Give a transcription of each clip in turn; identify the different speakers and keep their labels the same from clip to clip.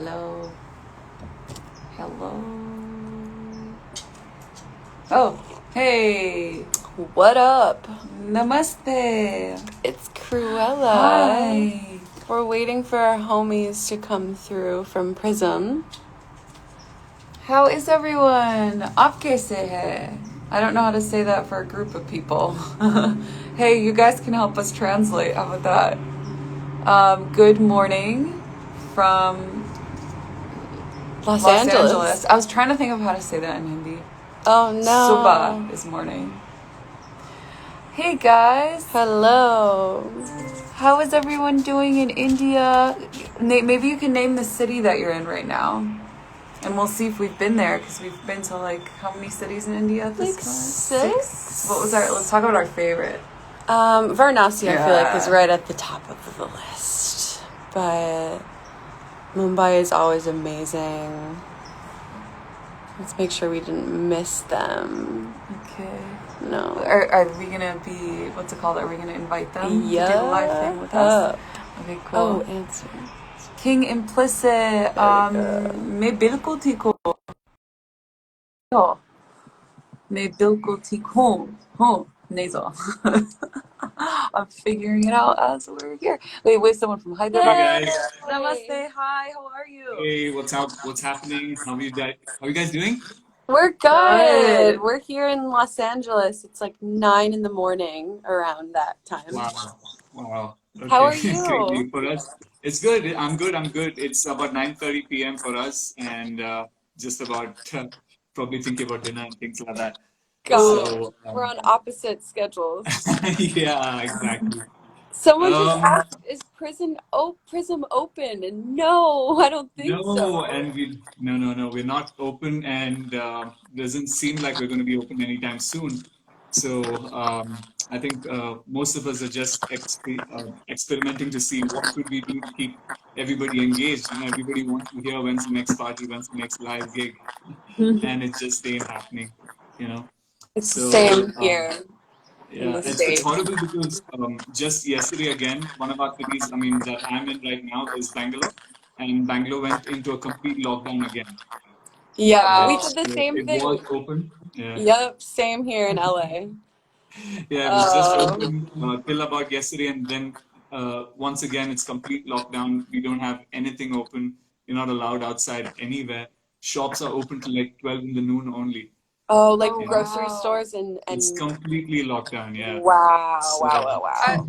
Speaker 1: Hello. Hello. Oh, hey.
Speaker 2: What up?
Speaker 1: Namaste.
Speaker 2: It's Krewella.
Speaker 1: Hi.
Speaker 2: We're waiting for our homies to come through from Prism.
Speaker 1: How is everyone? Aap kaise hai? I don't know how to say that for a group of people. Hey, you guys can help us translate. How about that? Good morning from
Speaker 2: Los
Speaker 1: Los
Speaker 2: Angeles.
Speaker 1: Angeles. I was trying to think of how to say that in Hindi.
Speaker 2: Oh no.
Speaker 1: Subah is morning. Hey guys.
Speaker 2: Hello.
Speaker 1: How is everyone doing in India? Maybe you can name the city that you're in right now. And we'll see if we've been there, because we've been to like how many cities in India at this
Speaker 2: Like
Speaker 1: point?
Speaker 2: 6?
Speaker 1: What was our, let's talk about our favorite.
Speaker 2: Varanasi I feel like is
Speaker 1: Yeah.
Speaker 2: right at the top of the list. But Mumbai is always amazing. Let's make sure we didn't miss them.
Speaker 1: Okay.
Speaker 2: No.
Speaker 1: Are we gonna be, what's it called? Are we gonna invite them to do the live thing with us? Okay, cool.
Speaker 2: Oh, answer.
Speaker 1: King Implicit. मैं बिल्कुल ठीक हूँ. मैं बिल्कुल ठीक हूँ. Nasal. I'm figuring it out as we're here. Wait, someone from Hyderabad.
Speaker 3: Hey guys.
Speaker 1: Namaste. Hi, how are you?
Speaker 3: Hey, what's up? What's happening? How are you guys? How are you guys doing?
Speaker 2: We're
Speaker 1: Good.
Speaker 2: good. We're here in Los Angeles. It's like 9 in the morning around that time.
Speaker 3: Wow. Wow.
Speaker 2: How are
Speaker 3: Okay. Crazy.
Speaker 2: you?
Speaker 3: For us, it's good. I'm good. I'm good. It's about 9:30 p.m. for us, and just about probably thinking about dinner and things like that.
Speaker 2: God,
Speaker 3: So,
Speaker 2: we're on opposite schedules.
Speaker 3: yeah, exactly.
Speaker 2: Someone just
Speaker 3: Um,
Speaker 2: asked, is Prism open? And no, I don't think
Speaker 3: no,
Speaker 2: so.
Speaker 3: and no, we're not open, and doesn't seem like we're going to be open anytime soon. So I think most of us are just experimenting to see what could we do to keep everybody engaged. Everybody wants to hear when's the next party, when's the next live gig, and it just ain't happening. You know.
Speaker 2: It's the
Speaker 3: So
Speaker 2: same here in
Speaker 3: yeah,
Speaker 2: the
Speaker 3: it's
Speaker 2: States.
Speaker 3: horrible because just yesterday again, one of our cities, I mean, that I'm in right now is Bangalore, and Bangalore went into a complete lockdown again.
Speaker 2: Yep, we
Speaker 3: Right?
Speaker 2: did the
Speaker 3: So
Speaker 2: same
Speaker 3: it was
Speaker 2: thing.
Speaker 3: open. Yeah,
Speaker 2: Yep, same here in LA.
Speaker 3: yeah, it was just
Speaker 2: Oh,
Speaker 3: open till about yesterday, and then once again, it's complete lockdown. We don't have anything open. You're not allowed outside anywhere. Shops are open till like 12 in the noon only.
Speaker 2: oh, like
Speaker 1: Oh,
Speaker 2: grocery
Speaker 1: wow.
Speaker 2: stores
Speaker 3: It's
Speaker 2: and
Speaker 3: completely locked down. Yeah.
Speaker 2: wow.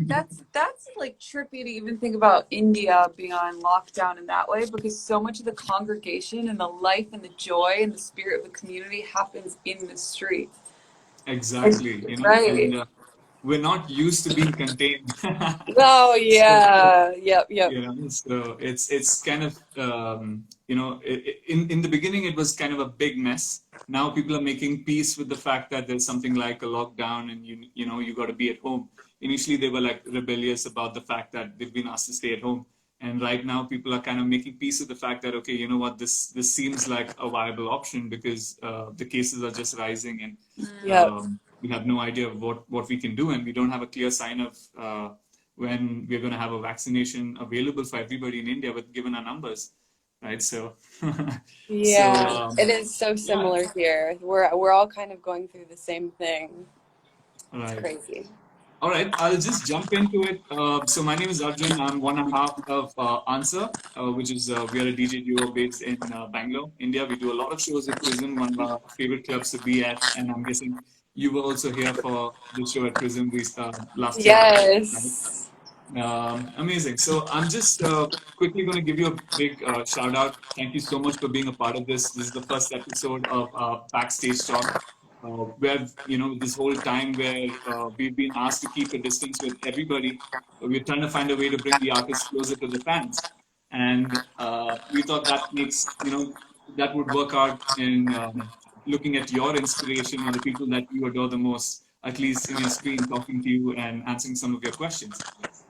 Speaker 1: That's like trippy to even think about India being on lockdown in that way, because so much of the congregation and the life and the joy and the spirit of the community happens in the street.
Speaker 3: Exactly,
Speaker 1: Right.
Speaker 3: and we're not used to being contained.
Speaker 2: Oh
Speaker 3: So,
Speaker 2: yeah, yep.
Speaker 3: so it's kind of in the beginning it was kind of a big mess. Now people are making peace with the fact that there's something like a lockdown, and you got to be at home. Initially they were like rebellious about the fact that they've been asked to stay at home, and right now people are kind of making peace with the fact that, okay, you know what, this seems like a viable option because the cases are just rising, and
Speaker 2: Yep.
Speaker 3: we have no idea of what we can do, and we don't have a clear sign of when we're going to have a vaccination available for everybody in India, with given our numbers, right? So, so
Speaker 2: Yeah, it is so
Speaker 3: yeah,
Speaker 2: similar here. We're all kind of going through the same thing. It's
Speaker 3: right.
Speaker 2: crazy.
Speaker 3: All right, I'll just jump into it. So my name is Arjun. I'm one and a half of Answer, which is we are a DJ duo based in Bangalore, India. We do a lot of shows at Prism, one of our favorite clubs to be at, and I'm guessing you were also here for the show at Prism last year, right?
Speaker 2: Yes.
Speaker 3: Amazing. So I'm just quickly going to give you a big shout out. Thank you so much for being a part of this. This is the first episode of Backstage Talk, where this whole time where we've been asked to keep a distance with everybody. We're trying to find a way to bring the artists closer to the fans, and we thought that would work out in looking at your inspiration or the people that you adore the most, at least in your screen, talking to you and answering some of your questions.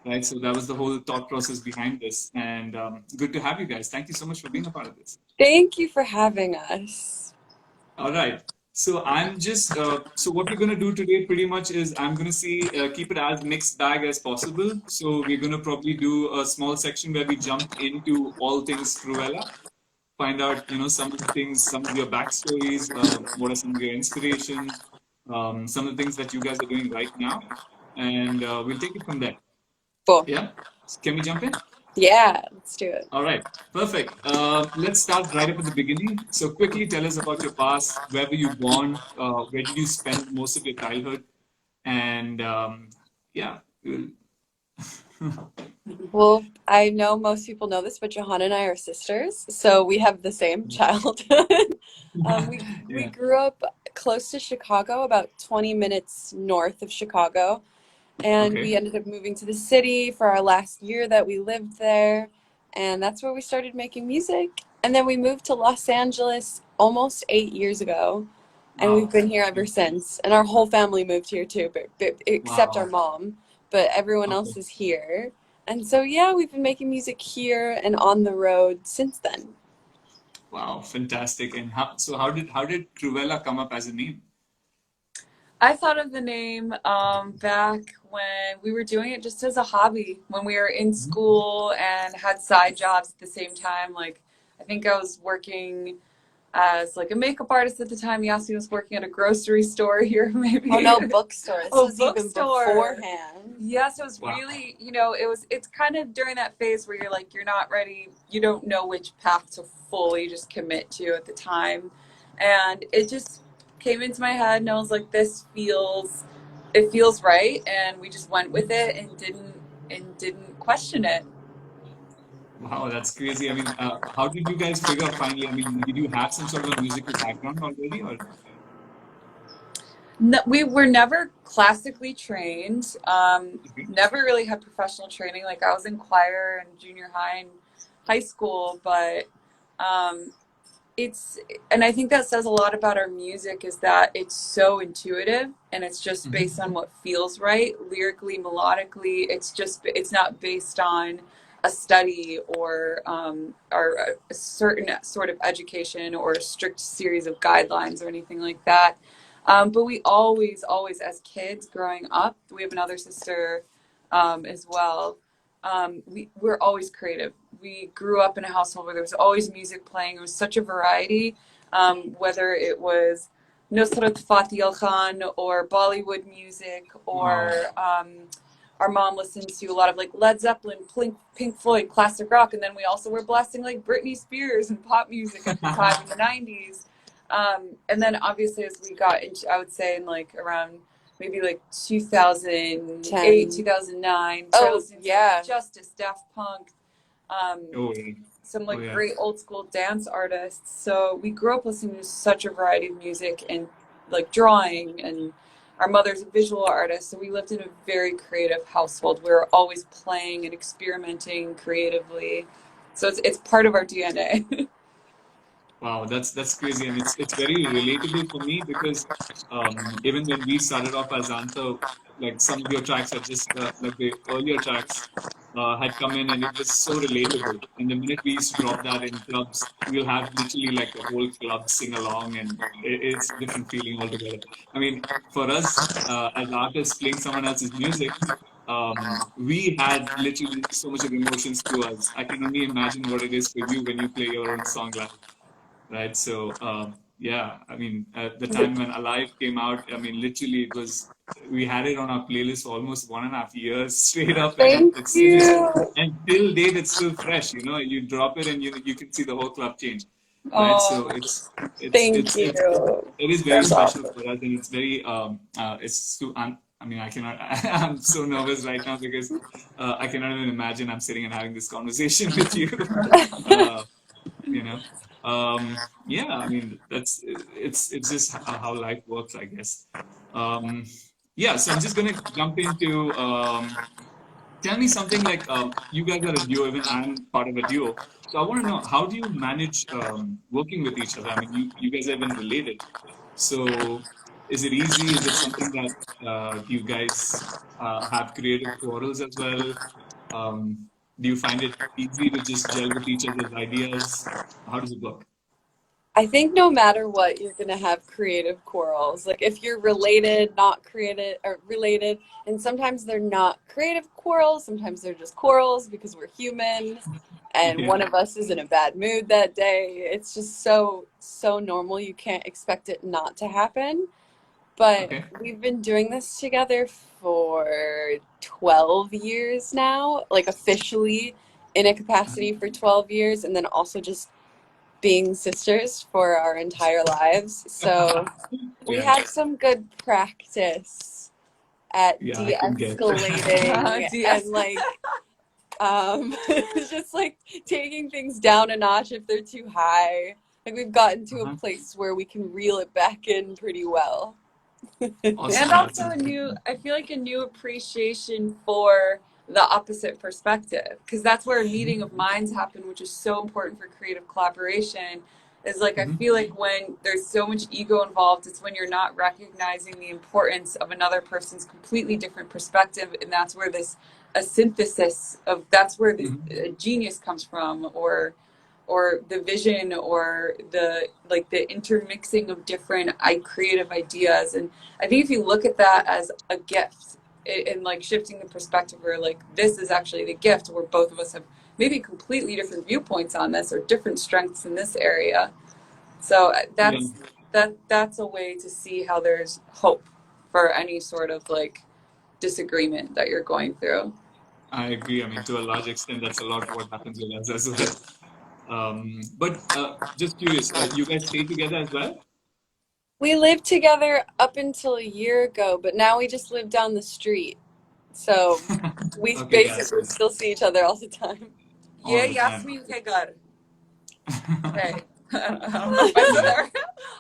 Speaker 3: Right, so that was the whole thought process behind this, and good to have you guys. Thank you so much for being a part of this.
Speaker 2: Thank you for having us.
Speaker 3: All right. So I'm just so what we're gonna do today pretty much is I'm gonna keep it as mixed bag as possible. So we're gonna probably do a small section where we jump into all things Cruella, find out, some of the things, some of your backstories, what are some of your inspirations, some of the things that you guys are doing right now, and we'll take it from there.
Speaker 2: Cool.
Speaker 3: Yeah? Can we jump in?
Speaker 2: Yeah, let's do it.
Speaker 3: All right, perfect. Let's start right up at the beginning. So, quickly tell us about your past. Where were you born? Where did you spend most of your childhood? And yeah,
Speaker 2: Well, I know most people know this, but Johanna and I are sisters, so we have the same childhood. We
Speaker 3: yeah.
Speaker 2: grew up close to Chicago, about 20 minutes north of Chicago, and
Speaker 3: Okay.
Speaker 2: we ended up moving to the city for our last year that we lived there, and that's where we started making music. And then we moved to Los Angeles almost 8 years ago, and we've
Speaker 3: Wow.
Speaker 2: been here ever since. And our whole family moved here too, but except our
Speaker 3: Wow.
Speaker 2: mom, but everyone
Speaker 3: Okay.
Speaker 2: else is here. And so, yeah, we've been making music here and on the road since then.
Speaker 3: Wow. Fantastic. And how did Krewella come up as a name?
Speaker 1: I thought of the name back when we were doing it just as a hobby, when we were in
Speaker 3: Mhm.
Speaker 1: school and had side jobs at the same time. Like, I think I was working as like a makeup artist at the time. Yasi was working at a grocery store here,
Speaker 2: Oh
Speaker 1: maybe.
Speaker 2: no, bookstore. This
Speaker 1: Oh,
Speaker 2: was even
Speaker 1: bookstore.
Speaker 2: beforehand.
Speaker 1: Yes, it was
Speaker 3: Wow.
Speaker 1: really, it's kind of during that phase where you're like, you're not ready, you don't know which path to fully just commit to at the time. And it just came into my head and I was like, it feels right. And we just went with it and didn't question it.
Speaker 3: Wow, that's crazy. I mean, how did you guys figure finally? I mean, did you have some sort of a musical background already, or?
Speaker 1: No, we were never classically trained.
Speaker 3: Okay.
Speaker 1: Never really had professional training. Like I was in choir in junior high and high school, but um, it's and I think that says a lot about our music is that it's so intuitive and it's just based
Speaker 3: Mhm.
Speaker 1: on what feels right, lyrically, melodically. It's not based on a study or a certain sort of education or a strict series of guidelines or anything like that. But we always, as kids growing up, we have another sister as well. We're always creative. We grew up in a household where there was always music playing. It was such a variety, whether it was Nusrat Fateh Ali Khan or Bollywood music or
Speaker 3: Wow.
Speaker 1: our mom listened to a lot of like Led Zeppelin, Pink Floyd, classic rock, and then we also were blasting like Britney Spears and pop music at the time in the 90s. And then obviously as we got into, I would say in like around maybe like 2008,
Speaker 2: 10.
Speaker 1: 2009, started
Speaker 2: Oh,
Speaker 1: listening to like
Speaker 2: yeah.
Speaker 1: Justice, Daft Punk, um,
Speaker 3: Oh, yeah.
Speaker 1: some
Speaker 3: Oh,
Speaker 1: like
Speaker 3: yeah.
Speaker 1: great old school dance artists. So we grew up listening to such a variety of music and like drawing, and our mother's a visual artist. So we lived in a very creative household. We were always playing and experimenting creatively. So it's part of our DNA.
Speaker 3: Wow, that's crazy, and it's very relatable for me because even when we started off as Anta, like some of your tracks are just like the earlier tracks had come in, and it was so relatable. And the minute we used to drop that in clubs, we'll have literally like the whole club sing along, and it's a different feeling altogether. I mean, for us as artists playing someone else's music, we had literally so much of emotions to us. I can only imagine what it is for you when you play your own song live, right? So yeah, I mean, at the time when Alive came out, I mean, literally it was we had it on our playlist for almost 1.5 years straight up, and
Speaker 2: Thank
Speaker 3: it's still
Speaker 2: you.
Speaker 3: and till date it's still fresh. You drop it and you can see the whole club change, right? So
Speaker 1: Oh,
Speaker 3: it's
Speaker 2: Thank
Speaker 3: it's it's
Speaker 2: you.
Speaker 3: it is very
Speaker 2: That's
Speaker 3: special
Speaker 2: awesome.
Speaker 3: for us, and it's very it's too. I mean, I cannot. I'm so nervous right now because I cannot even imagine I'm sitting and having this conversation with you. Uh, you know yeah, I mean, it's just how life works, I guess. um yeah, so I'm just gonna jump into tell me something like you guys are a duo, even I'm part of a duo, so I want to know, how do you manage working with each other? I mean, you guys are even related, so is it easy? Is it something that do you guys have creative quarrels as well? Do you find it easy to just gel with each other's ideas? How does it work?
Speaker 2: I think no matter what, you're gonna have creative quarrels. Like if you're related, not created, or related, and sometimes they're not creative quarrels, sometimes they're just quarrels because we're human and
Speaker 3: Yeah.
Speaker 2: one of us is in a bad mood that day. It's just so normal. You can't expect it not to happen. But
Speaker 3: Okay.
Speaker 2: we've been doing this together for 12 years now, like officially in a capacity for 12 years, and then also just being sisters for our entire lives. So we
Speaker 3: Yeah.
Speaker 2: have some good practice at
Speaker 3: Yeah, I can get.
Speaker 2: de-escalating and
Speaker 1: DS.
Speaker 2: like just like taking things down a notch if they're too high. Like we've gotten to a
Speaker 3: Uh-huh.
Speaker 2: place where we can reel it back in pretty well.
Speaker 1: And
Speaker 3: Awesome. That's
Speaker 1: also
Speaker 3: amazing.
Speaker 1: I feel like a new appreciation for the opposite perspective, because that's where a meeting of minds happen, which is so important for creative collaboration. Is like, I
Speaker 3: Mm-hmm.
Speaker 1: feel like when there's so much ego involved, it's when you're not recognizing the importance of another person's completely different perspective, and that's where this a synthesis of that's where the
Speaker 3: Mm-hmm.
Speaker 1: genius comes from, or the vision, or the like the intermixing of different creative ideas. And I think if you look at that as a gift, and like shifting the perspective, where like this is actually the gift, where both of us have maybe completely different viewpoints on this or different strengths in this area. So
Speaker 3: Yeah,
Speaker 1: that's a way to see how there's hope for any sort of like disagreement that you're going through.
Speaker 3: I agree. I mean, to a large extent, that's a lot what happens with us as well. But just curious, you guys stay together as well?
Speaker 2: We lived together up until a year ago, but now we just live down the street. So we
Speaker 3: Okay, yeah,
Speaker 2: basically
Speaker 3: so
Speaker 2: still see each other all the time.
Speaker 1: Yeah,
Speaker 3: all the time.
Speaker 1: Yasmin Kegar. Hey, I don't know if I said
Speaker 3: Yeah.
Speaker 1: that right.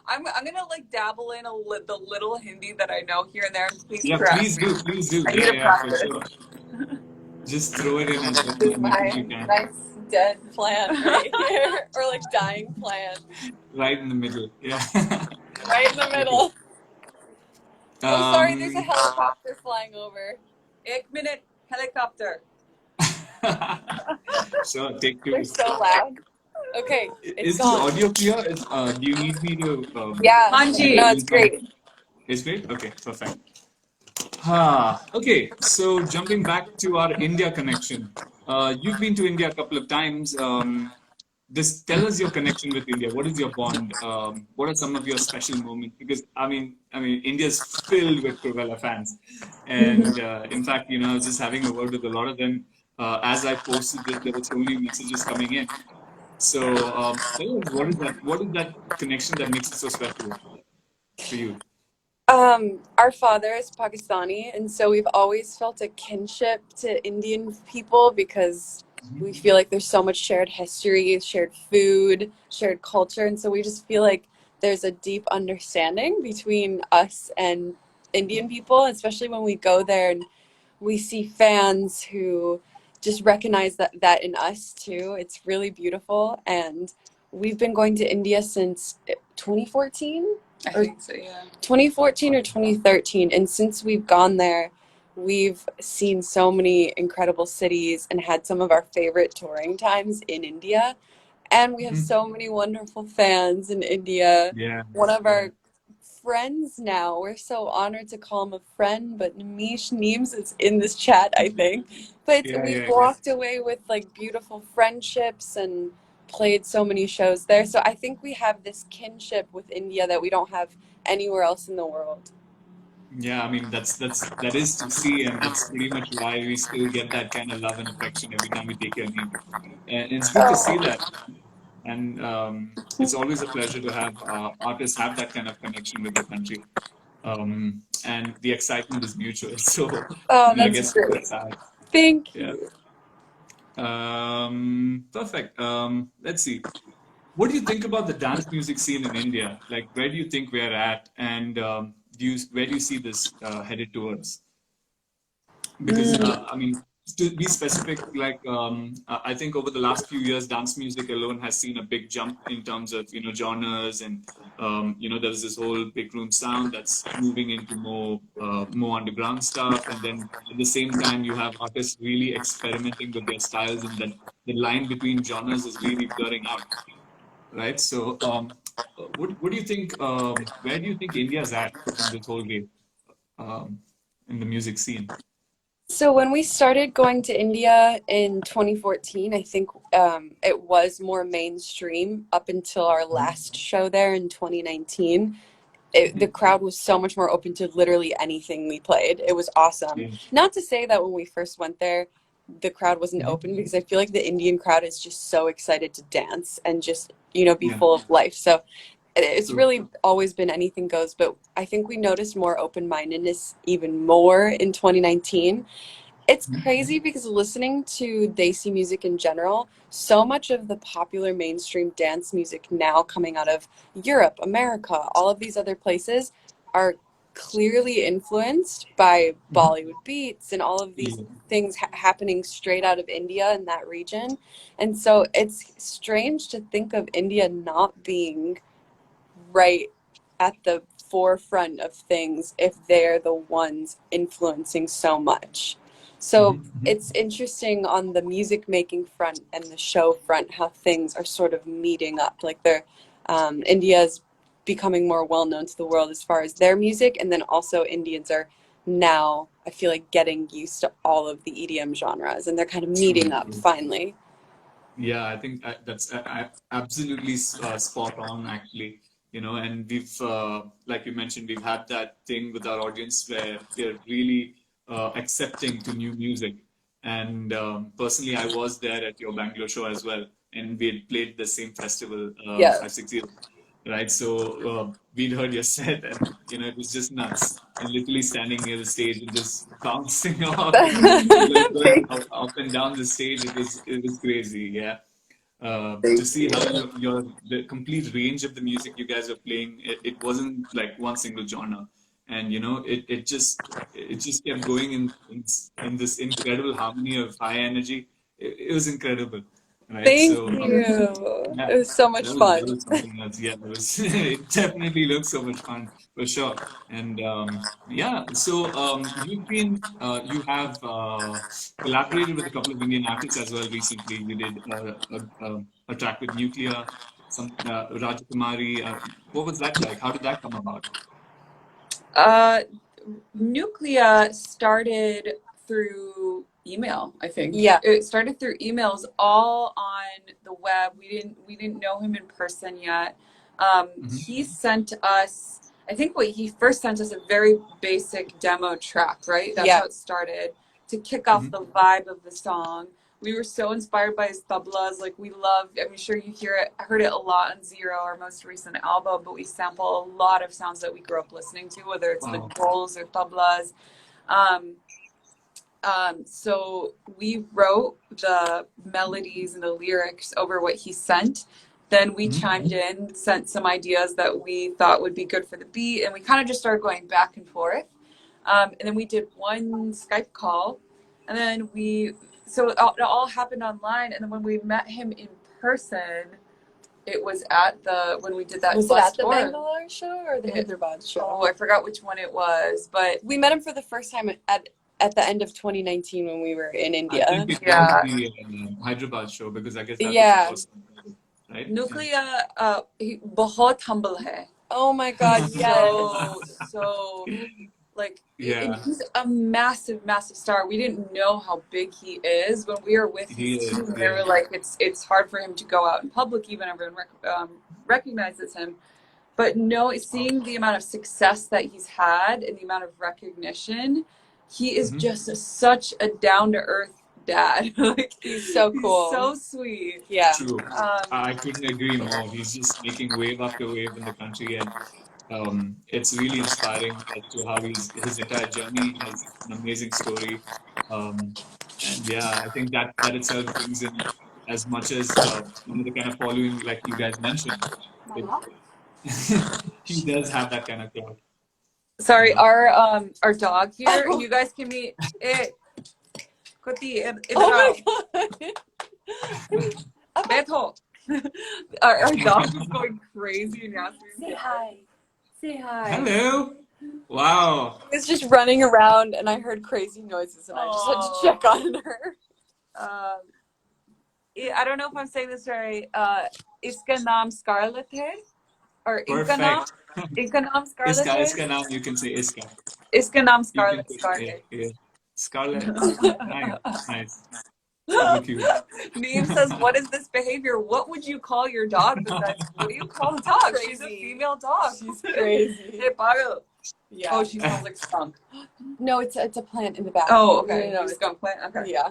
Speaker 1: I'm gonna like dabble in the little Hindi that I know here and there. And please
Speaker 3: Yeah,
Speaker 1: correct
Speaker 3: please
Speaker 1: me.
Speaker 3: do, please do.
Speaker 1: I need
Speaker 3: Yeah,
Speaker 1: to
Speaker 3: yeah, for
Speaker 1: practice.
Speaker 3: sure. Just throw it in as
Speaker 2: This is
Speaker 3: much as
Speaker 2: my
Speaker 3: you can,
Speaker 2: nice dead plant right here, or like dying plant,
Speaker 3: right in the middle. Yeah.
Speaker 2: right in the
Speaker 3: Okay.
Speaker 2: middle. Oh, sorry, there's a
Speaker 3: Um,
Speaker 2: helicopter flying over.
Speaker 1: Ek minute helicopter.
Speaker 3: sure, take
Speaker 2: They're
Speaker 3: two.
Speaker 2: so loud. Okay, it's
Speaker 3: Is the
Speaker 2: gone.
Speaker 3: audio clear? Do you need me to
Speaker 2: Yeah, no,
Speaker 1: Hanji.
Speaker 2: it's
Speaker 3: use my?
Speaker 2: great.
Speaker 3: Is great. Okay, perfect. Okay, so jumping back to our India connection. You've been to India a couple of times. Just tell us your connection with India. What is your bond? What are some of your special moments? Because India is filled with Krewella fans, and in fact, I was just having a word with a lot of them. As I posted this, there were so many messages coming in. So tell us, what is that connection that makes it so special for you?
Speaker 2: Our father is Pakistani, and so we've always felt a kinship to Indian people because we feel like there's so much shared history, shared food, shared culture, and so we just feel like there's a deep understanding between us and Indian people, especially when we go there and we see fans who just recognize that in us too. It's really beautiful, and we've been going to India since 2014
Speaker 1: I
Speaker 2: or
Speaker 1: think so. Yeah.
Speaker 2: 2014 or 2013, and since we've gone there, we've seen so many incredible cities and had some of our favorite touring times in India. And we have
Speaker 3: Mhm.
Speaker 2: so many wonderful fans in India.
Speaker 3: Yeah,
Speaker 2: One of
Speaker 3: yeah,
Speaker 2: our friends now, we're so honored to call him a friend, but Nimish Neems is in this chat, I think. But
Speaker 3: yeah,
Speaker 2: we've
Speaker 3: yeah, yeah.
Speaker 2: walked away with like beautiful friendships and played so many shows there. So I think we have this kinship with India that we don't have anywhere else in the world.
Speaker 3: Yeah, I mean that is to see, and that's pretty much why we still get that kind of love and affection every time we take your name. And it's good to see that. And it's always a pleasure to have artists have that kind of connection with the country. And the excitement is mutual. So,
Speaker 2: Oh,
Speaker 3: I
Speaker 2: that's
Speaker 3: guess we're
Speaker 2: great.
Speaker 3: sad.
Speaker 2: Thank
Speaker 3: Yeah.
Speaker 2: you.
Speaker 3: Perfect. Let's see. What do you think about the dance music scene in India? Like, where do you think we're at, and where do you see this headed towards? Because
Speaker 2: Mm.
Speaker 3: to be specific, like I think over the last few years, dance music alone has seen a big jump in terms of genres, and there's this whole big room sound that's moving into more underground stuff, and then at the same time you have artists really experimenting with their styles, and then the line between genres is really blurring out, right? So what do you think? Where do you think India's at in this whole game, um, in the music scene?
Speaker 2: So when we started going to India in 2014, I think it was more mainstream up until our
Speaker 3: Mhm.
Speaker 2: last show there in 2019. The
Speaker 3: Mhm.
Speaker 2: crowd was so much more open to literally anything we played. It was awesome.
Speaker 3: Yeah.
Speaker 2: Not to say that when we first went there, the crowd wasn't
Speaker 3: Mhm.
Speaker 2: open because I feel like the Indian crowd is just so excited to dance and just, you know, be
Speaker 3: Yeah.
Speaker 2: full of life. So it's
Speaker 3: True.
Speaker 2: really always been anything goes, but I think we noticed more open-mindedness even more in 2019. It's
Speaker 3: Mhm.
Speaker 2: crazy because listening to Desi music in general, so much of the popular mainstream dance music now coming out of Europe, America, all of these other places are clearly influenced by
Speaker 3: Mhm.
Speaker 2: Bollywood beats and all of these
Speaker 3: Yeah.
Speaker 2: things happening straight out of India and that region. And so it's strange to think of India not being right at the forefront of things if they're the ones influencing so much. So
Speaker 3: Mhm. Mhm.
Speaker 2: it's interesting on the music making front and the show front how things are sort of meeting up. Like they're India's becoming more well known to the world as far as their music, and then also Indians are now I feel like getting used to all of the EDM genres, and they're kind of
Speaker 3: True.
Speaker 2: meeting up
Speaker 3: True.
Speaker 2: finally.
Speaker 3: Yeah, I think that's absolutely spot on, actually. And we've, like you mentioned, we've had that thing with our audience where they're really accepting to new music. And personally, I was there at your Bangalore show as well, and we had played the same festival five,
Speaker 2: Yes.
Speaker 3: 6 years, right? So we'd heard your set, and it was just nuts. And literally standing near the stage and just bouncing off and going
Speaker 2: Thank
Speaker 3: up and down the stage, it was crazy. Yeah. To
Speaker 2: thank
Speaker 3: see how
Speaker 2: you.
Speaker 3: the complete range of the music you guys were playing, it wasn't like one single genre, and it just kept going in this incredible harmony of high energy. It was incredible, right?
Speaker 2: Thank
Speaker 3: So
Speaker 2: you.
Speaker 3: yeah,
Speaker 2: It was so much
Speaker 3: that
Speaker 2: fun.
Speaker 3: was something else. Yeah, it was. It definitely looked so much fun for sure. And yeah, so you have collaborated with a couple of Indian artists as well recently. You did a track with Nuclear, some Rajakumari. What was that like? How did that come about?
Speaker 1: Uh, Nuclea started through email, I think.
Speaker 2: Yeah,
Speaker 1: It started through emails all on the web. We didn't know him in person yet.
Speaker 3: Hmm.
Speaker 1: He sent us, I think what he first sent us a very basic demo track, right? That's
Speaker 2: yeah.
Speaker 1: how it started to kick off
Speaker 3: Hmm.
Speaker 1: the vibe of the song. We were so inspired by his tablas. Like we love, I'm sure you heard it a lot on Zero, our most recent album, but we sample a lot of sounds that we grew up listening to, whether it's the
Speaker 3: Wow.
Speaker 1: goals or tablas. Um, so we wrote the melodies and the lyrics over what he sent. Then we
Speaker 3: Hmm.
Speaker 1: chimed in, sent some ideas that we thought would be good for the beat, and we kind of just started going back and forth. And then we did one Skype call, and then so it all happened online. And then when we met him in person, it was when we did that
Speaker 2: Was it
Speaker 1: bus
Speaker 2: at the
Speaker 1: tour.
Speaker 2: Bangalore show or the Hyderabad
Speaker 1: Oh,
Speaker 2: show?
Speaker 1: I forgot which one it was, but
Speaker 2: We met him for the first time at the end of 2019 when we were in
Speaker 3: I
Speaker 2: India.
Speaker 3: think it was
Speaker 1: yeah,
Speaker 3: the Hyderabad show because I guess that was the
Speaker 2: Yeah.
Speaker 3: first one, right? Yeah.
Speaker 1: Nuclear बहुत humble है.
Speaker 2: Oh my God,
Speaker 1: He's
Speaker 2: yes.
Speaker 1: so like, and
Speaker 3: Yeah,
Speaker 1: he's a massive, massive star. We didn't know how big he is when we were with
Speaker 3: he
Speaker 1: his
Speaker 3: is.
Speaker 1: team. They
Speaker 3: Yeah.
Speaker 1: were like, it's hard for him to go out in public, even everyone recognizes him. But no,
Speaker 3: Wow.
Speaker 1: seeing the amount of success that he's had and the amount of recognition, he is
Speaker 3: Hmm.
Speaker 1: just such a down to earth dad. Like
Speaker 2: He's so
Speaker 1: he's
Speaker 2: cool.
Speaker 1: so sweet.
Speaker 2: Yeah.
Speaker 3: True. I couldn't agree more. He's just making wave after wave in the country, and it's really inspiring as to how his entire journey has an amazing story. Um, and yeah, I think that itself brings in as much as the kind of following like you guys mentioned. It, he does have that kind of crowd, you
Speaker 1: Sorry,
Speaker 3: know.
Speaker 1: our dog here.
Speaker 2: Oh,
Speaker 1: You guys can meet it. Koti,
Speaker 2: oh
Speaker 1: इधर
Speaker 2: my
Speaker 1: आओ.
Speaker 2: God.
Speaker 1: बैठो. Our dog is going crazy and Yasmin's
Speaker 2: Say
Speaker 1: yelling.
Speaker 2: hi. Say hi.
Speaker 3: Hello. Wow.
Speaker 2: I was just running around and I heard crazy noises and I just had to
Speaker 1: Oh.
Speaker 2: check on her.
Speaker 1: I don't know if I'm saying this right. इसका नाम Scarlett है. Or Inka naam?
Speaker 3: Perfect.
Speaker 1: Inka naam Scarlet है?
Speaker 3: Iska naam, you can say Iska.
Speaker 1: Iska naam
Speaker 3: You can
Speaker 1: Scarlet.
Speaker 3: say, yeah,
Speaker 1: Scarlet.
Speaker 3: yeah. Scarlet. Nice, nice. Super cute.
Speaker 1: Neem says, "What is this behavior? What would you call your dog besides? What do you call the dog? She's a
Speaker 2: Crazy.
Speaker 1: female dog.
Speaker 2: She's crazy.
Speaker 1: Hey, Pago.
Speaker 2: Yeah.
Speaker 1: Oh, she smells like skunk.
Speaker 2: No, it's a plant in the back.
Speaker 1: Oh, okay.
Speaker 2: No, no,
Speaker 1: You skunk plant. Okay.
Speaker 2: yeah.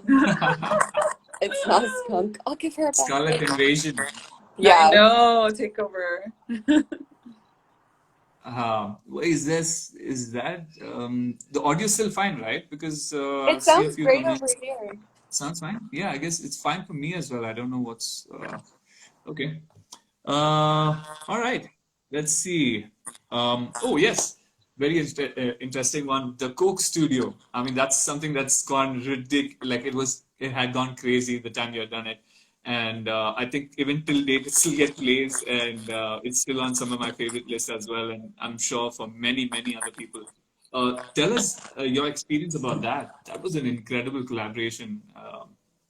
Speaker 2: It's not a skunk. I'll give her a
Speaker 3: Scarlet
Speaker 2: basket.
Speaker 3: invasion.
Speaker 1: I
Speaker 2: Yeah.
Speaker 1: know. Take over.
Speaker 3: Is that the audio still fine, right? Because I
Speaker 2: It
Speaker 3: see a
Speaker 2: sounds
Speaker 3: few
Speaker 2: great over
Speaker 3: comments.
Speaker 2: here.
Speaker 3: Sounds fine. Yeah, I guess it's fine for me as well. I don't know what's okay. All right. Let's see. Oh yes, very interesting one. The Coke Studio. I mean, that's something that's gone ridiculous. Like it had gone crazy the time you had done it, and I think even till date it still gets plays, and it's still on some of my favorite lists as well. And I'm sure for many other people. Tell us your experience about that. That was an incredible collaboration. Yeah.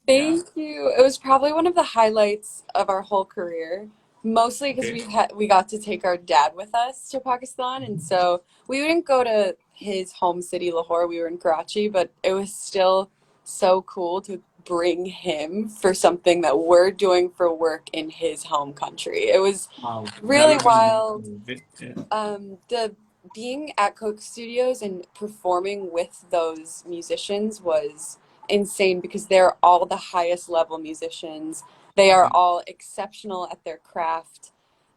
Speaker 2: Thank you. It was probably one of the highlights of our whole career, mostly because
Speaker 3: Okay.
Speaker 2: we got to take our dad with us to Pakistan, and so we didn't go to his home city, Lahore. We were in Karachi, but it was still so cool to bring him for something that we're doing for work in his home country. It was
Speaker 3: Wow. That
Speaker 2: really
Speaker 3: would be
Speaker 2: wild.
Speaker 3: amazing. Yeah.
Speaker 2: The being at Coke Studios and performing with those musicians was insane because they're all the highest level musicians. They are all exceptional at their craft,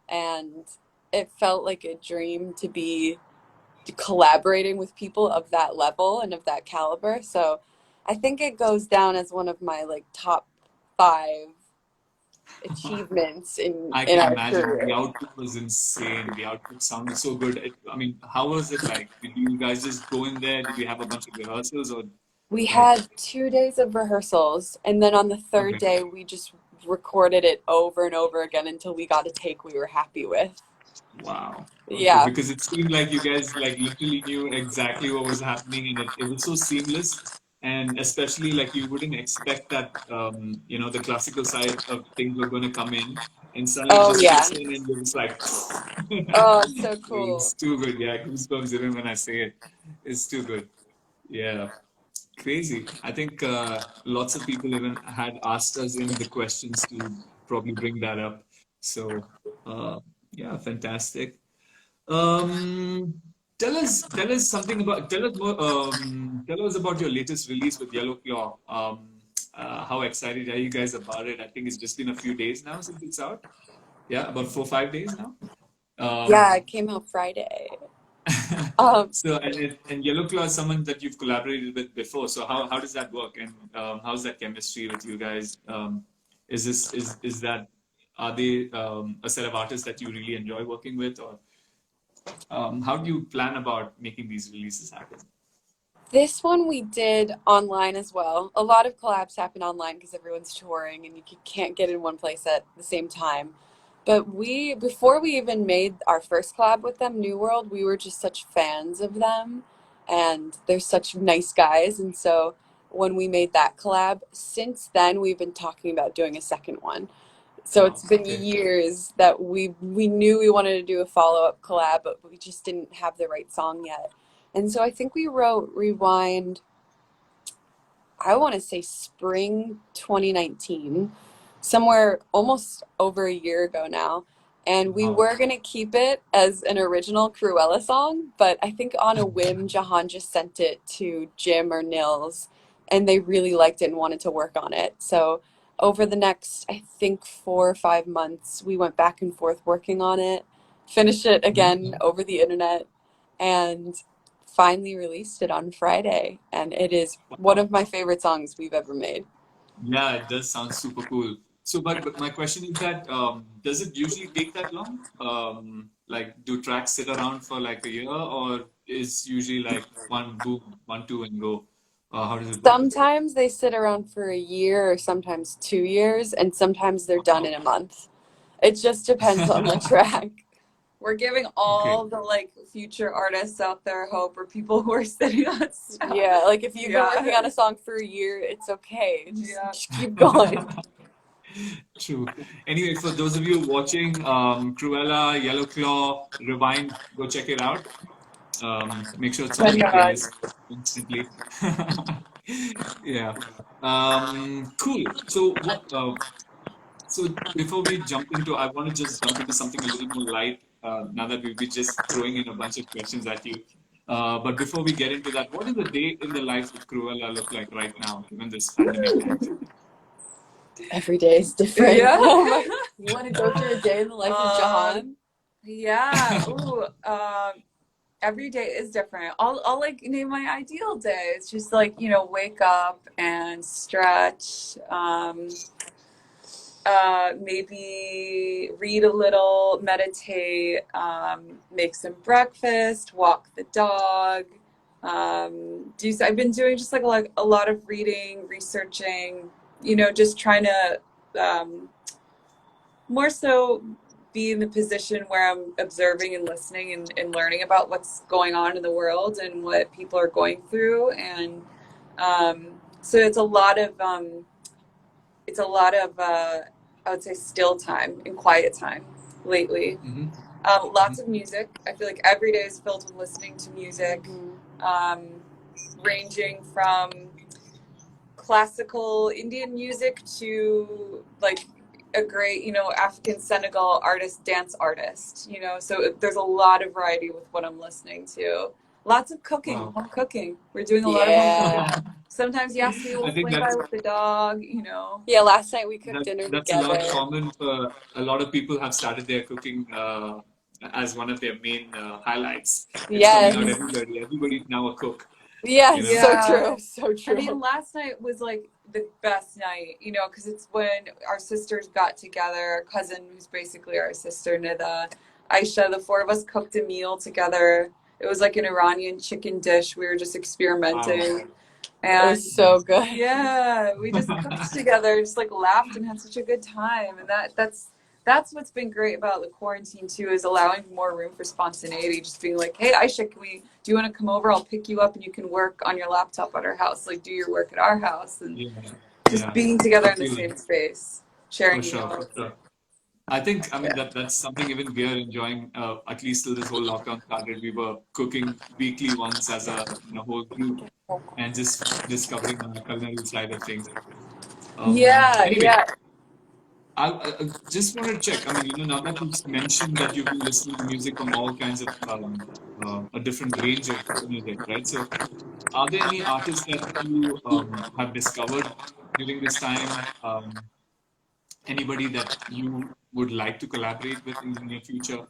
Speaker 2: and it felt like a dream to be collaborating with people of that level and of that caliber. So I think it goes down as one of my like top five achievements
Speaker 3: I
Speaker 2: in
Speaker 3: can
Speaker 2: our
Speaker 3: imagine the
Speaker 2: career.
Speaker 3: output was insane. The output sounded so good. I mean, how was it like? Did you guys just go in there? Did you have a bunch of rehearsals or
Speaker 2: We
Speaker 3: like,
Speaker 2: had 2 days of rehearsals, and then on the third
Speaker 3: okay,
Speaker 2: day, we just recorded it over and over again until we got a take we were happy with.
Speaker 3: wow. Okay,
Speaker 2: Yeah.
Speaker 3: because it seemed like you guys like literally knew exactly what was happening and it was so seamless. And especially like you wouldn't expect that the classical side of things were going to come in and suddenly it
Speaker 2: Oh,
Speaker 3: just
Speaker 2: yeah.
Speaker 3: kicks in and you're just like
Speaker 2: Oh, it's so cool.
Speaker 3: it's too good. Yeah, goosebumps even when I say it. It's too good. Yeah. Crazy. I think lots of people even had asked us in the questions to probably bring that up. So, yeah, fantastic. Um, tell us about your latest release with Yellow Claw. How excited are you guys about it? I think it's just been a few days now since it's out. Yeah, about 4 or 5 days now. Um,
Speaker 2: Yeah, it came out Friday. Um,
Speaker 3: So and Yellow Claw is someone that you've collaborated with before. So how does that work? And how's that chemistry with you guys? Is that are they a set of artists that you really enjoy working with, or how do you plan about making these releases happen?
Speaker 2: this one we did online as well. A lot of collabs happen online because everyone's touring and you can't get in one place at the same time. But before we even made our first collab with them, New World, we were just such fans of them, and they're such nice guys. And so when we made that collab, since then we've been talking about doing a second one. So
Speaker 3: Wow.
Speaker 2: it's been
Speaker 3: Okay.
Speaker 2: years that we knew we wanted to do a follow-up collab, but we just didn't have the right song yet. And so I think we wrote Rewind, I want to say spring 2019, somewhere almost over a year ago now. And we
Speaker 3: Wow.
Speaker 2: were going to keep it as an original Krewella song, but I think on a whim, Jahan just sent it to Jim or Nils, and they really liked it and wanted to work on it. So over the next, I think, 4 or 5 months, we went back and forth working on it, finished it again over the internet, and finally released it on Friday, and it is one
Speaker 3: Wow.
Speaker 2: of my favorite songs we've ever made.
Speaker 3: Yeah, it does sound super cool. So, but my question is that does it usually take that long? Like, do tracks sit around for like a year, or is usually like one boom, 1, 2, and go? How does it work?
Speaker 2: Sometimes they sit around for a year or sometimes 2 years, and sometimes they're done
Speaker 3: Wow.
Speaker 2: in a month. It just depends on the track.
Speaker 1: We're giving
Speaker 3: Okay.
Speaker 1: all the like future artists out there hope, or people who are sitting on stuff.
Speaker 2: Yeah, like if you've been working
Speaker 1: Yeah.
Speaker 2: on a song for a year, it's okay.
Speaker 1: Yeah.
Speaker 2: Just keep going.
Speaker 3: True. Anyway, for those of you watching, Cruella, Yellow Claw, Rewind, go check it out. Make sure it's
Speaker 1: Oh
Speaker 3: on
Speaker 1: my
Speaker 3: your
Speaker 1: God.
Speaker 3: playlist instantly. Yeah. Cool. So what? So before we jump into, I want to just jump into something a little more light. Now that we'll be just throwing in a bunch of questions at you. But before we get into that, what does a day in the life of Cruella look like right now, given this pandemic times?
Speaker 2: Every day is different.
Speaker 1: Yeah.
Speaker 2: Oh my! You want to go through a day in the life of Jahan?
Speaker 1: Yeah. Ooh. Every day is different. I'll like name my ideal day. It's just like, wake up and stretch. Maybe read a little, meditate, make some breakfast, walk the dog. I've been doing just like a lot of reading, researching, just trying to more so be in the position where I'm observing and listening and learning about what's going on in the world and what people are going through. And so it's a lot of I would say still time and quiet time lately.
Speaker 3: Mm-hmm.
Speaker 1: Lots of music. I feel like every day is filled with listening to music, um, ranging from classical Indian music to like a great, African Senegal artist, dance artist, so there's a lot of variety with what I'm listening to. Lots of cooking,
Speaker 3: Wow.
Speaker 1: home cooking. We're doing a lot of home cooking. Sometimes Yasmi
Speaker 3: I
Speaker 1: will
Speaker 3: think
Speaker 1: swing by with the dog.
Speaker 2: Yeah, last night we cooked
Speaker 3: that
Speaker 2: dinner
Speaker 3: that's a lot
Speaker 2: together.
Speaker 3: common for a lot of people have started their cooking as one of their main highlights. It's coming out
Speaker 2: Yes.
Speaker 3: everybody. Everybody's now a cook,
Speaker 2: Yes,
Speaker 3: you know.
Speaker 2: so
Speaker 1: Yeah.
Speaker 2: true. So
Speaker 1: I
Speaker 2: true.
Speaker 1: mean, last night was like the best night, because it's when our sisters got together. Our cousin, who's basically our sister, Nida, Aisha, the four of us cooked a meal together. It was like an Iranian chicken dish. We were just
Speaker 3: Wow.
Speaker 1: experimenting.
Speaker 2: It
Speaker 1: And
Speaker 2: was so good.
Speaker 1: yeah, we just cooked together, just like laughed and had such a good time. And that's what's been great about the quarantine too, is allowing more room for spontaneity. Just being like, hey, Aisha, do you want to come over? I'll pick you up and you can work on your laptop at our house, like do your work at our house, and
Speaker 3: Yeah,
Speaker 1: just
Speaker 3: yeah,
Speaker 1: being together in the
Speaker 3: absolutely,
Speaker 1: same space,
Speaker 3: for
Speaker 1: sharing
Speaker 3: sure,
Speaker 1: meals.
Speaker 3: for sure. I think, I mean,
Speaker 1: Yeah.
Speaker 3: that's something even we are enjoying, at least till this whole lockdown started. We were cooking weekly once as a whole group and just discovering the culinary side of things.
Speaker 1: Yeah,
Speaker 3: Anyway,
Speaker 1: yeah.
Speaker 3: I just wanted to check. I mean, now that you've mentioned that you've been listening to music from all kinds of a different range of music, right? So, are there any artists that you have discovered during this time? Anybody that you would like to collaborate with in the near future?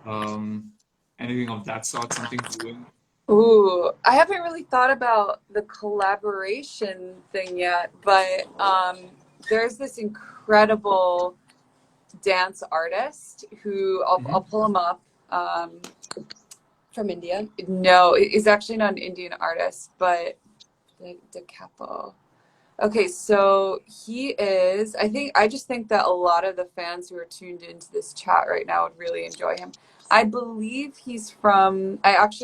Speaker 3: Um, Anything of that sort? Something brewing?
Speaker 1: Ooh, I haven't really thought about the collaboration thing yet, but there's this incredible dance artist who I'll
Speaker 3: Hmm.
Speaker 1: pull him up. Um,
Speaker 2: From India.
Speaker 1: no, he's actually not an Indian artist, but De Capo. Okay, so he is. I just think that a lot of the fans who are tuned into this chat right now would really enjoy him. I actually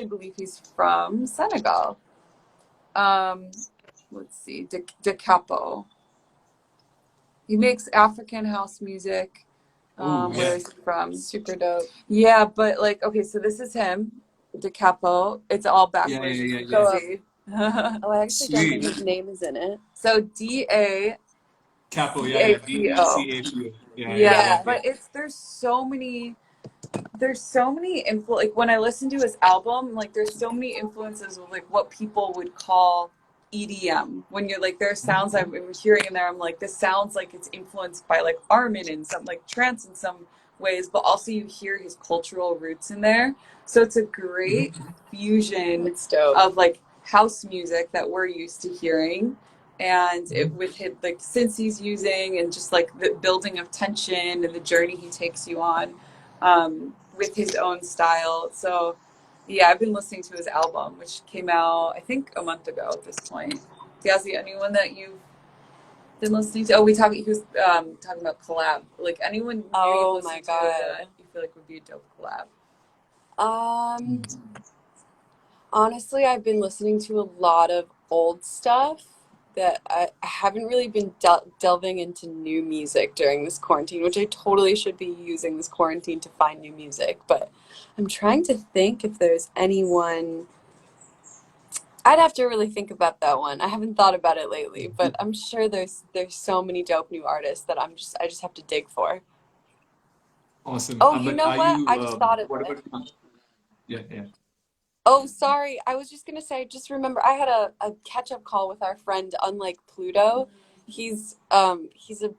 Speaker 1: believe he's from Senegal. Um, let's see, De Capo. He makes African house music.
Speaker 3: Oh,
Speaker 1: Where
Speaker 3: yeah.
Speaker 1: is he from?
Speaker 2: Super dope.
Speaker 1: Yeah, but like, okay, so this is him, De Capo. It's all
Speaker 3: Yeah,
Speaker 1: backwards.
Speaker 3: yeah,
Speaker 1: You
Speaker 3: yeah,
Speaker 1: can
Speaker 3: yeah.
Speaker 2: Go up.
Speaker 1: see.
Speaker 2: Oh, I actually don't think
Speaker 3: Sweet.
Speaker 2: his name is in it.
Speaker 1: So D-A
Speaker 3: Capo, yeah, yeah.
Speaker 1: C-A-P-O.
Speaker 3: DECAPO. Yeah, yeah,
Speaker 1: Yeah,
Speaker 3: yeah,
Speaker 2: Yeah.
Speaker 3: yeah.
Speaker 1: but there's so many like when I listen to his album, like there's so many influences of like what people would call EDM. When you're like, there are sounds I'm hearing in there, I'm like, this sounds like it's influenced by like Armin and some like trance in some ways, but also you hear his cultural roots in there. So it's a great
Speaker 3: Mhm.
Speaker 1: fusion
Speaker 2: It's dope.
Speaker 1: of like house music that we're used to hearing, and it with his like synths he's using, and just like the building of tension and the journey he takes you on, with his own style. So yeah, I've been listening to his album, which came out I think a month ago at this point. Yazzie, anyone that you've been listening to? Oh, he was talking about collab. Like anyone new you
Speaker 2: Oh
Speaker 1: listen
Speaker 2: my
Speaker 1: to
Speaker 2: God.
Speaker 1: that you feel like would be a dope collab?
Speaker 2: Honestly, I've been listening to a lot of old stuff. that I haven't really been delving into new music during this quarantine, which I totally should be using this quarantine to find new music. But I'm trying to think if there's anyone. I'd have to really think about that one. I haven't thought about it lately, but I'm sure there's so many dope new artists that I just have to dig for.
Speaker 3: Awesome.
Speaker 2: Oh, you
Speaker 3: But
Speaker 2: know
Speaker 3: are
Speaker 2: what?
Speaker 3: you,
Speaker 2: I just thought of
Speaker 3: what
Speaker 2: it.
Speaker 3: about, yeah, yeah.
Speaker 2: Oh, sorry. I was just gonna say, just remember I had a catch-up call with our friend, unlike Pluto. He's a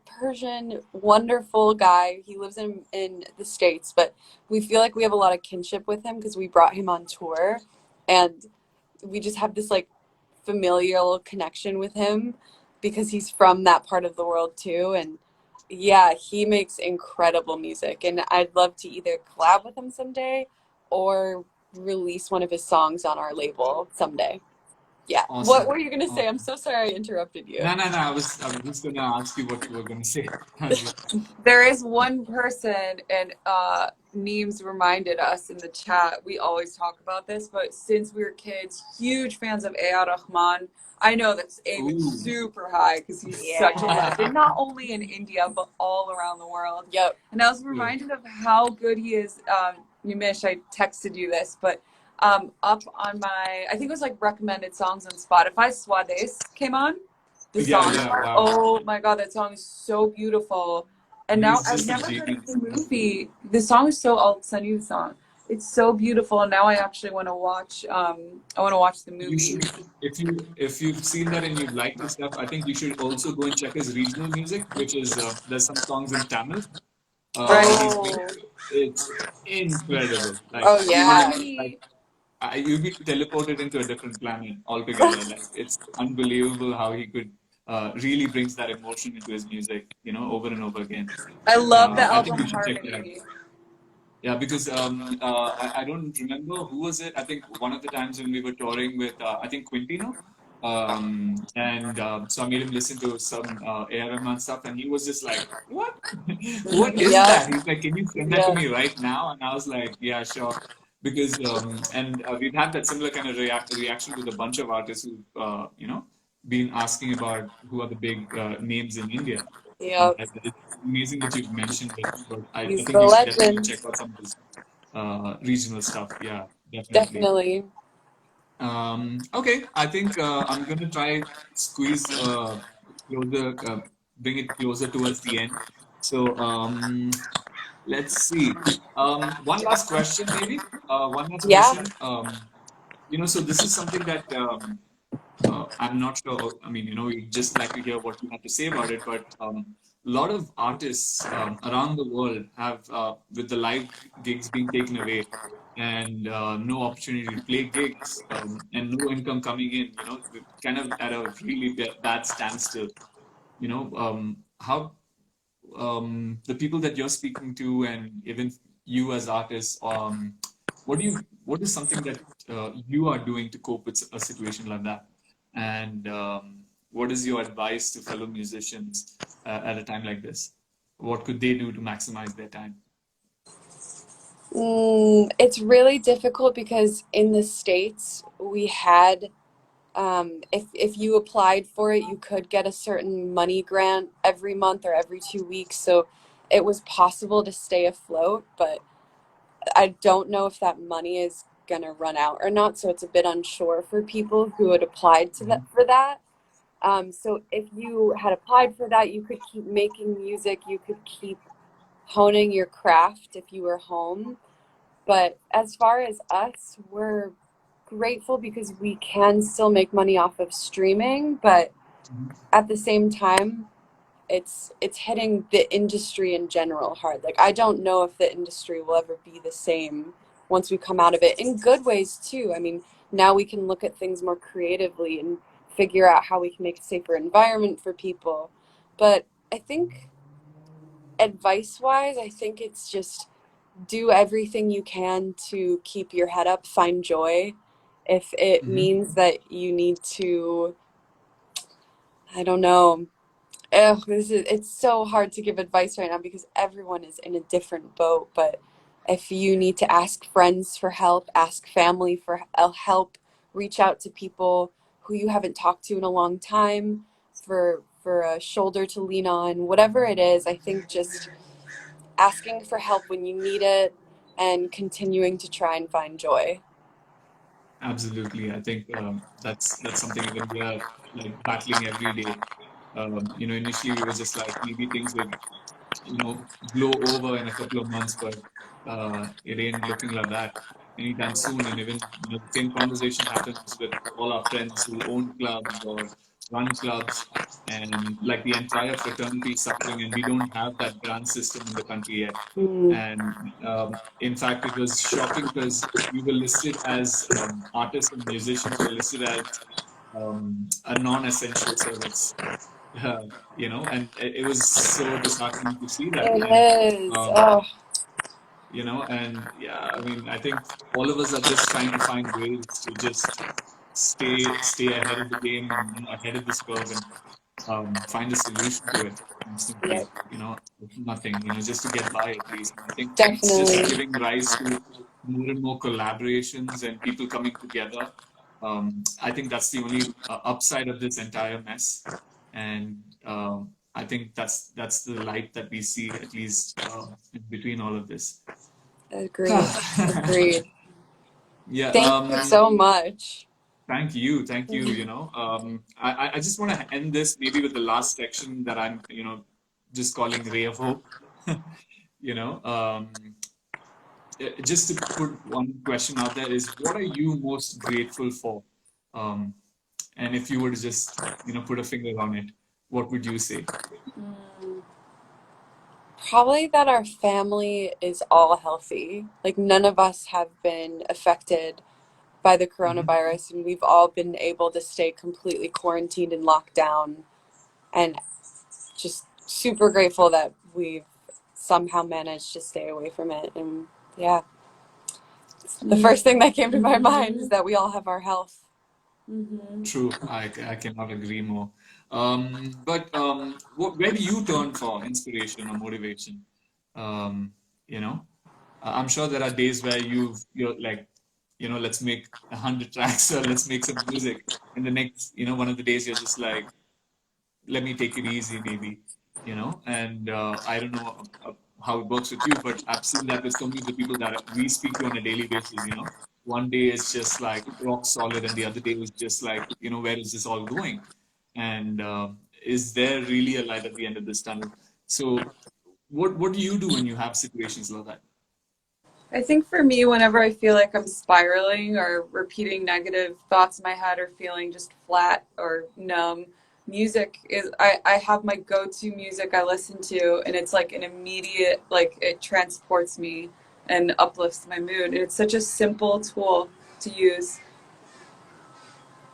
Speaker 2: Persian, wonderful guy. He lives in the States, but we feel like we have a lot of kinship with him because we brought him on tour, and we just have this like familial connection with him because he's from that part of the world too. And yeah, he makes incredible music, and I'd love to either collab with him someday or release one of his songs on our label someday. Yeah. What
Speaker 3: Awesome.
Speaker 2: were you gonna say? I'm
Speaker 3: Awesome.
Speaker 2: so sorry I interrupted you.
Speaker 3: No, no, no. I was just gonna ask you what you were gonna say.
Speaker 1: There is one person, and Neems reminded us in the chat. We always talk about this, but since we were kids, huge fans of A.R. Rahman. I know that's aiming
Speaker 3: Ooh.
Speaker 1: super high because he's such a
Speaker 2: Yeah.
Speaker 1: legend, not only in India but all around the world.
Speaker 2: Yep.
Speaker 1: And I was
Speaker 3: Yeah.
Speaker 1: reminded of how good he is. Nimish, I texted you this, but up on my, I think it was like recommended songs on Spotify, Swades came on. The
Speaker 3: Yeah,
Speaker 1: song,
Speaker 3: yeah, wow.
Speaker 1: oh my God, that song is so beautiful. And now
Speaker 3: He's
Speaker 1: I've
Speaker 3: just a
Speaker 1: never heard of
Speaker 3: genius.
Speaker 1: the movie. The song is so, I'll send you the song. It's so beautiful. And now I actually want to watch, I want to watch the
Speaker 3: You
Speaker 1: movie.
Speaker 3: should, if you've seen that and you like his stuff, I think you should also go and check his regional music, which is there's some songs in Tamil that
Speaker 1: Right.
Speaker 3: he's made.
Speaker 2: Oh.
Speaker 3: It's incredible. Like
Speaker 2: Oh
Speaker 3: you
Speaker 1: How
Speaker 3: will
Speaker 2: yeah.
Speaker 3: like
Speaker 1: many,
Speaker 3: you'll be teleported into a different planet altogether. Like it's unbelievable how he could really brings that emotion into his music, over and over again.
Speaker 1: I love the
Speaker 3: I think
Speaker 1: album
Speaker 3: you should check that out.
Speaker 1: Harmony.
Speaker 3: Yeah, because I don't remember who was it. I think one of the times when we were touring with I think Quintino, and so I made him listen to some A.R. Rahman stuff, and he was just like, "What? What is
Speaker 2: Yep.
Speaker 3: that?" He's like, "Can you send that to
Speaker 2: Yep.
Speaker 3: me right now?" And I was like, "Yeah, sure." Because and we've had that similar kind of reaction with a bunch of artists who've been asking about who are the big names in India.
Speaker 2: Yep.
Speaker 3: It's amazing that you've mentioned it, but I
Speaker 2: He's
Speaker 3: think
Speaker 2: the
Speaker 3: you should definitely
Speaker 2: legend.
Speaker 3: check out some of his regional stuff. Yeah, definitely.
Speaker 2: Definitely.
Speaker 3: Okay, I think I'm gonna try squeeze closer, bring it closer towards the end. So let's see. One last question, maybe. One last
Speaker 2: Yeah.
Speaker 3: question. So this is something that I'm not sure. I mean, we'd just like to hear what you have to say about it. But a lot of artists around the world have, with the live gigs being taken away and no opportunity to play gigs and no income coming in, we're kind of at a really bad standstill. How the people that you're speaking to, and even you as artists, what is something that you are doing to cope with a situation like that? And what is your advice to fellow musicians at a time like this? What could they do to maximize their time?
Speaker 2: It's really difficult because in the States we had if you applied for it, you could get a certain money grant every month or every 2 weeks. So it was possible to stay afloat, but I don't know if that money is gonna run out or not. So it's a bit unsure for people who had applied to that
Speaker 3: Mhm.
Speaker 2: for that. So if you had applied for that, you could keep making music, you could keep honing your craft if you were home. But as far as us, we're grateful because we can still make money off of streaming, but
Speaker 3: Mhm.
Speaker 2: at the same time, it's hitting the industry in general hard. Like I don't know if the industry will ever be the same once we come out of it in good ways too. I mean, now we can look at things more creatively and figure out how we can make a safer environment for people. But I think advice wise, I think it's just do everything you can to keep your head up, find joy. If it
Speaker 3: Mhm.
Speaker 2: means that you need to, I don't know. Ugh, it's so hard to give advice right now because everyone is in a different boat. But if you need to ask friends for help, ask family for help, reach out to people who you haven't talked to in a long time. for a shoulder to lean on, whatever it is. I think just asking for help when you need it and continuing to try and find joy.
Speaker 3: Absolutely. I think that's something even we are like battling every day. Initially we were just like maybe things would blow over in a couple of months, but it ain't looking like that anytime soon. And even the same conversation happens with all our friends who own clubs or run clubs, and like the entire fraternity is suffering, and we don't have that grant system in the country yet.
Speaker 2: Mm.
Speaker 3: And in fact, it was shocking because we were listed as artists and musicians were listed as a non-essential service. uh, and it was so disheartening to see that. And
Speaker 2: It is.
Speaker 3: um,
Speaker 2: Oh,
Speaker 3: and yeah, I mean, I think all of us are just trying to find ways to just stay ahead of the game and ahead of this curve, and find a solution to it
Speaker 2: yeah,
Speaker 3: constantly. Nothing, just to get by at least. And I think it's just
Speaker 2: definitely.
Speaker 3: giving rise to more and more collaborations and people coming together. I think that's the only upside of this entire mess, and I think that's the light that we see, at least in between all of this.
Speaker 2: Agreed. Agreed.
Speaker 3: Yeah.
Speaker 2: Thank you so much.
Speaker 3: Thank you. Thank you. I just want to end this maybe with the last section that I'm, just calling Ray of Hope. you know, um, just to put one question out there is, what are you most grateful for? Um, and if you were to just, put a finger on it, what would you say?
Speaker 2: Probably that our family is all healthy. Like none of us have been affected by the
Speaker 3: Mhm.
Speaker 2: coronavirus, and we've all been able to stay completely quarantined and locked down. And just super grateful that we've somehow managed to stay away from it. And yeah, the first thing that came to my mind is that we all have our health.
Speaker 3: True. I cannot agree more. Where do you turn for inspiration or motivation? Um, you know, I'm sure there are days where you're like, let's make 100 tracks or let's make some music. And the next, one of the days you're just like, let me take it easy, maybe, And I don't know how it works with you, but I've seen that with so many of the people that we speak to on a daily basis. One day is just like rock solid, and the other day is just like, where is this all going? And is there really a light at the end of this tunnel? So, what do you do when you have situations like that?
Speaker 1: I think for me, whenever I feel like I'm spiraling or repeating negative thoughts in my head or feeling just flat or numb, music is, I have my go-to music I listen to, and it's like an immediate, like it transports me and uplifts my mood. And it's such a simple tool to use.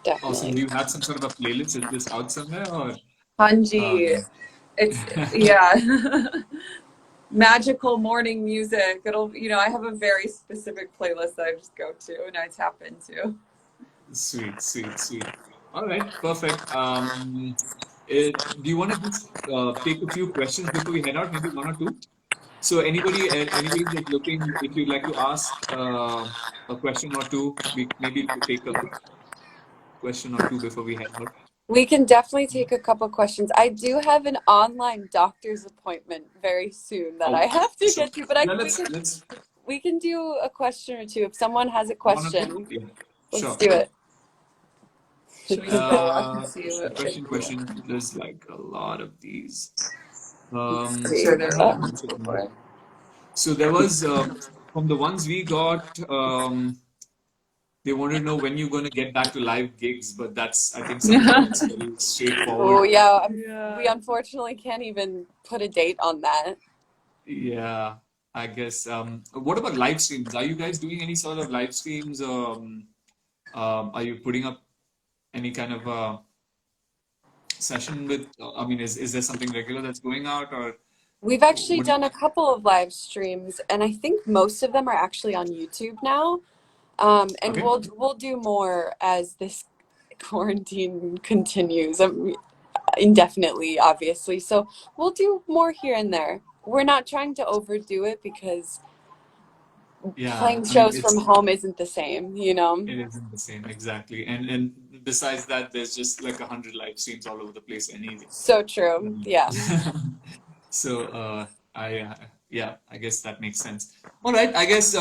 Speaker 3: Awesome.
Speaker 2: Definitely.
Speaker 3: Do you have some sort of a playlist? Is this out somewhere or?
Speaker 1: Hanji,
Speaker 3: Um,
Speaker 1: it's, yeah. Magical morning music. I have a very specific playlist that I just go to and I tap into.
Speaker 3: Sweet, sweet, sweet. All right, perfect. Do you want to just take a few questions before we head out? Maybe one or two. So anybody that's looking, if you'd like to ask a question or two, we maybe could take a question or two before we head out.
Speaker 2: We can definitely take a couple questions. I do have an online doctor's appointment very soon that I
Speaker 3: Oh,
Speaker 2: have to
Speaker 3: so
Speaker 2: get to, but
Speaker 3: yeah,
Speaker 2: we can
Speaker 3: let's
Speaker 2: we can do a question or two. If someone has a
Speaker 3: one or two.
Speaker 2: question,
Speaker 3: Yeah,
Speaker 2: let's
Speaker 3: sure.
Speaker 2: do it.
Speaker 1: Should we scroll up and see
Speaker 3: So
Speaker 1: what
Speaker 3: question, question. There's like a lot of these.
Speaker 1: I'm sure
Speaker 3: I
Speaker 1: there
Speaker 3: have a
Speaker 1: are.
Speaker 3: bunch of
Speaker 1: Go
Speaker 3: them.
Speaker 1: for it.
Speaker 3: So there was from the ones we got, they wanted to know when you're going to get back to live gigs, but that's I think something that's very
Speaker 2: Oh
Speaker 3: straightforward.
Speaker 2: yeah, we
Speaker 1: Yeah.
Speaker 2: unfortunately can't even put a date on that.
Speaker 3: Yeah, I guess. What about live streams? Are you guys doing any sort of live streams? Are you putting up any kind of session with? I mean, is there something regular that's going out, or
Speaker 2: We've actually
Speaker 3: what do you?
Speaker 2: done a couple of live streams, and I think most of them are actually on YouTube now. And
Speaker 3: Okay.
Speaker 2: we'll do more as this quarantine continues, indefinitely, obviously. So we'll do more here and there. We're not trying to overdo it because
Speaker 3: Yeah,
Speaker 2: playing
Speaker 3: I mean
Speaker 2: shows from
Speaker 3: it's
Speaker 2: home isn't the same, you know?
Speaker 3: it isn't the same exactly, and besides that, there's just like 100 live streams all over the place anyway.
Speaker 2: So true. Yeah.
Speaker 3: So I yeah, I guess that makes sense. All right, I guess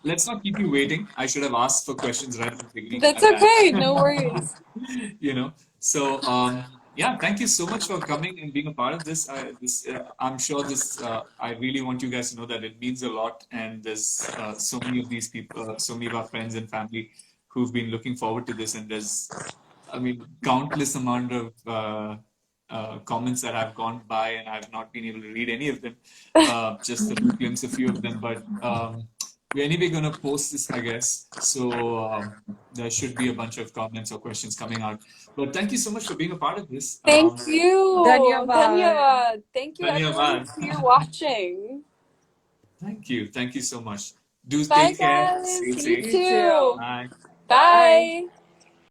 Speaker 3: let's not keep you waiting. I should have asked for questions right at the beginning.
Speaker 2: That's
Speaker 3: My bad.
Speaker 2: okay. No worries.
Speaker 3: You know, so yeah, thank you so much for coming and being a part of this. I'm sure this. I really want you guys to know that it means a lot, and there's so many of these people, so many of our friends and family who've been looking forward to this, and there's I mean, countless amount of comments that have gone by, and I've not been able to read any of them. Just a glimpse a few of them, but we're anyway going to post this, I guess. So there should be a bunch of comments or questions coming out. But thank you so much for being a part of this.
Speaker 2: Thank you.
Speaker 1: Dhanyavad.
Speaker 2: Dhanyavad. Thank you, everyone,
Speaker 3: Dhanyavad.
Speaker 2: for your watching.
Speaker 3: Thank you. Thank you so much. Do
Speaker 2: Bye,
Speaker 3: take care.
Speaker 2: guys.
Speaker 3: Stay
Speaker 2: You
Speaker 3: safe.
Speaker 1: You
Speaker 2: too.
Speaker 1: too.
Speaker 3: Bye.
Speaker 2: Bye.